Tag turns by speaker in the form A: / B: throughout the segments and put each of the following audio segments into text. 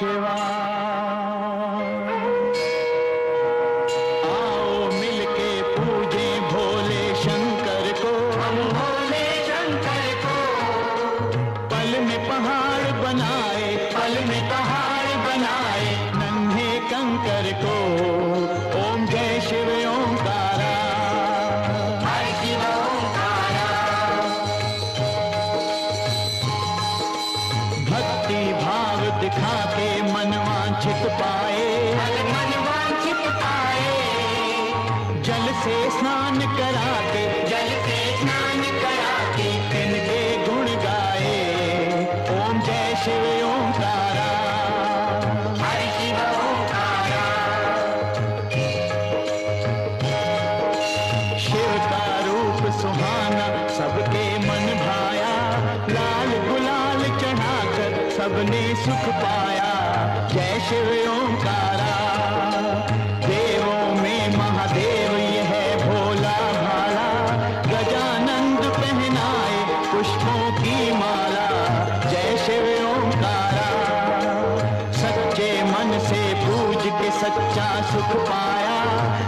A: शिवाय। आओ मिलके पूजे भोले शंकर को, हम भोले शंकर को। पल में पहाड़ बनाए, पल में पहाड़ बनाए नन्हे कंकर को। ओम जय शिव ओंकारा, हर शिव ओंकारा। भक्ति भाव दिखा के मनवांछित पाए, मनवांछित पाए। जल से स्नान करा के, जल से स्नान करा के इनके गुण गाए। ओम जय शिव ओंकारा, हर शिव ओंकारा। शिव का रूप सुहाना सबके मन भाया, लाल गुलाल चढ़ाकर सबने सुख पाया। जय शिव ओंकारा। देवों में महादेव ये है भोला भाला, गजानंद पहनाए पुष्पों की माला। जय शिव ओंकारा। सच्चे मन से पूज के सच्चा सुख पाया,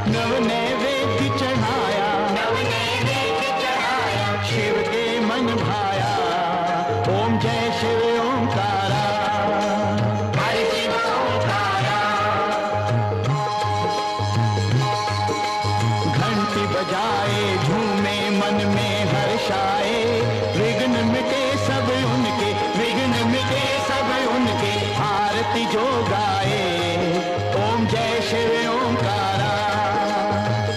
A: नव नैवेद्य चढ़ाया, नव नैवेद्य चढ़ाया शिव के मन भाया। ओम जय शिव ओंकारा, हर शिव ओंकारा। घंटी बजाए झूमे मन में हर्षाए, विघ्न मिटे सब उनके, विघ्न मिटे सब उनके आरती जो गाए। ओम जय शिव ओंकारा,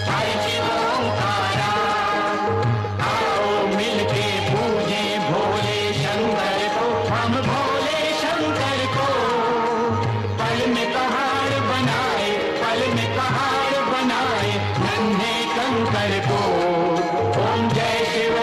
A: हर शिव ओंकारा। आओ मिलके पूजे भोले शंकर को, हम भोले शंकर को। पल में पहाड़ बनाए, पल में पहाड़ बनाए नन्हे कंकर को। ओम जय शिव